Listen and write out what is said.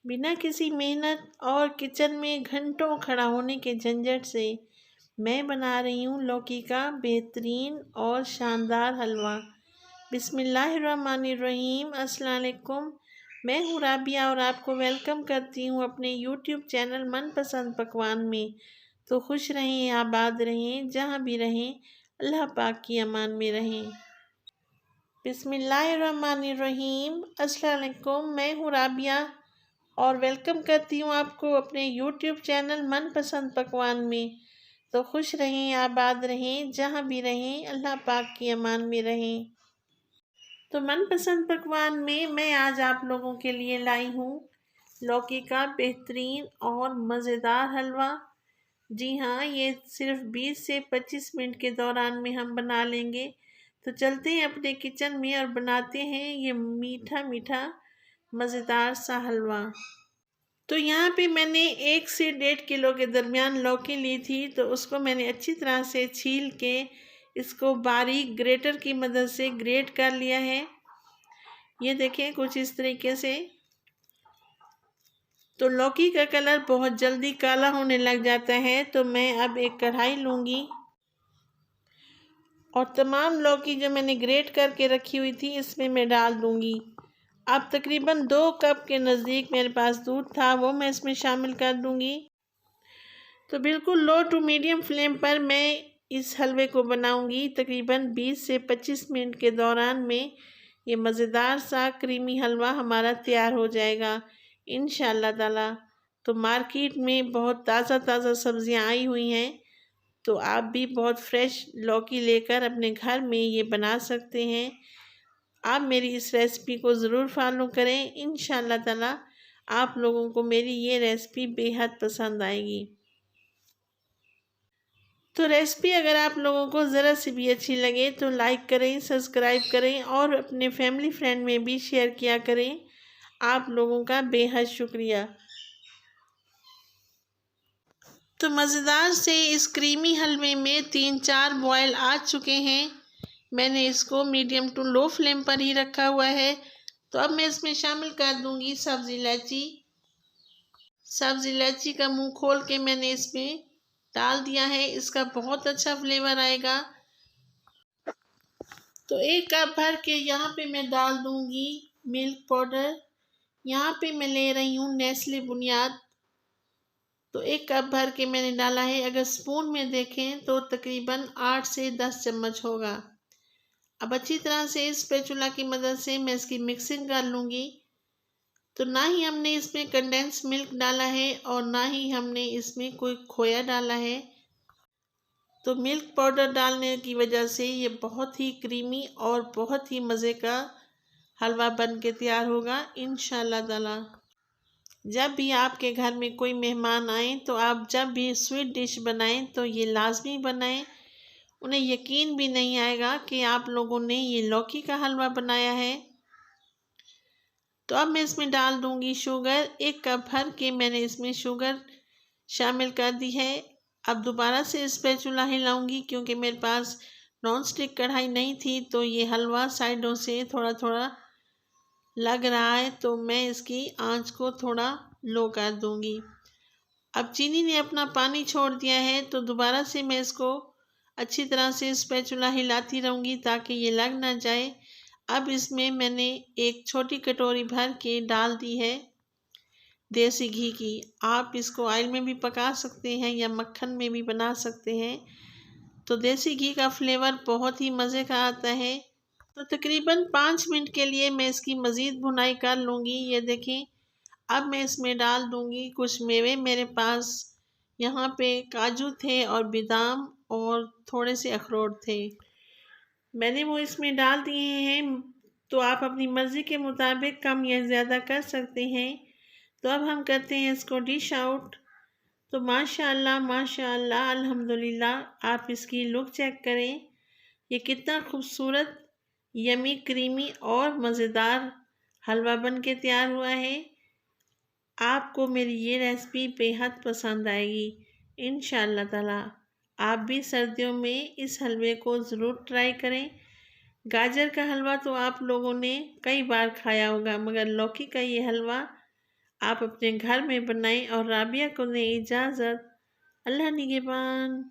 बिना किसी मेहनत और किचन में घंटों खड़ा होने के झंझट से मैं बना रही हूँ लौकी का बेहतरीन और शानदार हलवा। बिस्मिल्लाहिर्रहमानिर्रहीम, अस्सलाम वालेकुम। मैं हूँ राबिया और आपको वेलकम करती हूँ अपने यूट्यूब चैनल मनपसंद पकवान में। तो खुश रहें, आबाद रहें, जहाँ भी रहें अल्लाह पाक की अमान में रहें। बिस्मिल्लाहिर्रहमानिर्रहीम, अस्सलाम वालेकुम। मैं हूँ राबिया और वेलकम करती हूँ आपको अपने यूट्यूब चैनल मनपसंद पकवान में। तो खुश रहें, आबाद रहें, जहाँ भी रहें अल्लाह पाक की अमान में रहें। तो मनपसंद पकवान में मैं आज आप लोगों के लिए लाई हूँ लौकी का बेहतरीन और मज़ेदार हलवा। जी हाँ, ये सिर्फ 20 से 25 मिनट के दौरान में हम बना लेंगे। तो चलते हैं अपने किचन में और बनाते हैं ये मीठा मीठा मज़ेदार सा हलवा। तो यहाँ पे मैंने 1 से 1.5 किलो के दरमियान लौकी ली थी। तो उसको मैंने अच्छी तरह से छील के इसको बारीक ग्रेटर की मदद से ग्रेट कर लिया है। ये देखें कुछ इस तरीके से। तो लौकी का कलर बहुत जल्दी काला होने लग जाता है। तो मैं अब एक कढ़ाई लूँगी और तमाम लौकी जो मैंने ग्रेट करके रखी हुई थी इसमें मैं डाल दूँगी। अब तकरीबन 2 कप के नज़दीक मेरे पास दूध था, वो मैं इसमें शामिल कर दूँगी। तो बिल्कुल लो टू मीडियम फ्लेम पर मैं इस हलवे को बनाऊंगी। तकरीबन 20 से 25 मिनट के दौरान में ये मज़ेदार सा क्रीमी हलवा हमारा तैयार हो जाएगा इंशाअल्लाह ताला। तो मार्केट में बहुत ताज़ा ताज़ा सब्ज़ियाँ आई हुई हैं, तो आप भी बहुत फ्रेश लौकी लेकर अपने घर में ये बना सकते हैं। आप मेरी इस रेसिपी को ज़रूर फॉलो करें, इंशाअल्लाह ताला आप लोगों को मेरी ये रेसिपी बेहद पसंद आएगी। तो रेसिपी अगर आप लोगों को ज़रा सी भी अच्छी लगे तो लाइक करें, सब्सक्राइब करें और अपने फैमिली फ्रेंड में भी शेयर किया करें। आप लोगों का बेहद शुक्रिया। तो मज़ेदार से इस क्रीमी हलवे में 3-4 बॉयल आ चुके हैं। मैंने इसको मीडियम टू लो फ्लेम पर ही रखा हुआ है। तो अब मैं इसमें शामिल कर दूंगी सब्ज़ इलायची। सब्ज़ इलायची का मुंह खोल के मैंने इसमें डाल दिया है, इसका बहुत अच्छा फ्लेवर आएगा। तो 1 कप भर के यहाँ पे मैं डाल दूंगी मिल्क पाउडर। यहाँ पे मैं ले रही हूँ नेस्ले बुनियाद। तो 1 कप भर के मैंने डाला है। अगर स्पून में देखें तो तकरीबन 8 से 10 चम्मच होगा। अब अच्छी तरह से इस स्पैचुला की मदद से मैं इसकी मिक्सिंग कर लूँगी। तो ना ही हमने इसमें कंडेंस मिल्क डाला है और ना ही हमने इसमें कोई खोया डाला है। तो मिल्क पाउडर डालने की वजह से ये बहुत ही क्रीमी और बहुत ही मज़े का हलवा बन के तैयार होगा इंशाअल्लाह ताला। जब भी आपके घर में कोई मेहमान आए तो आप जब भी स्वीट डिश बनाएं तो ये लाजमी बनाएं। उन्हें यकीन भी नहीं आएगा कि आप लोगों ने ये लौकी का हलवा बनाया है। तो अब मैं इसमें डाल दूंगी शुगर। 1 कप भर के मैंने इसमें शुगर शामिल कर दी है। अब दोबारा से स्पैचुला हिलाऊंगी क्योंकि मेरे पास नॉन स्टिक कढ़ाई नहीं थी। तो ये हलवा साइडों से थोड़ा थोड़ा लग रहा है, तो मैं इसकी आंच को थोड़ा लो कर दूंगी। अब चीनी ने अपना पानी छोड़ दिया है, तो दोबारा से मैं इसको अच्छी तरह से स्पैचुला हिलाती रहूँगी ताकि ये लग ना जाए। अब इसमें मैंने 1 छोटी कटोरी भर के डाल दी है देसी घी की। आप इसको ऑयल में भी पका सकते हैं या मक्खन में भी बना सकते हैं। तो देसी घी का फ्लेवर बहुत ही मज़े का आता है। तो तकरीबन 5 मिनट के लिए मैं इसकी मज़ीद भुनाई कर लूँगी। ये देखें, अब मैं इसमें डाल दूँगी कुछ मेवे। मेरे पास यहाँ पे काजू थे और बादाम और थोड़े से अखरोट थे, मैंने वो इसमें डाल दिए हैं। तो आप अपनी मर्ज़ी के मुताबिक कम या ज़्यादा कर सकते हैं। तो अब हम करते हैं इसको डिश आउट। तो माशाअल्लाह माशाअल्लाह अल्हम्दुलिल्लाह, आप इसकी लुक चेक करें। ये कितना खूबसूरत यमी क्रीमी और मज़ेदार हलवा बन के तैयार हुआ है। आपको मेरी ये रेसिपी बेहद पसंद आएगी इंशाअल्लाह ताला। आप भी सर्दियों में इस हलवे को ज़रूर ट्राई करें। गाजर का हलवा तो आप लोगों ने कई बार खाया होगा, मगर लौकी का ये हलवा आप अपने घर में बनाएं और राबिया को दें इजाज़त। अल्लाह निगहबान।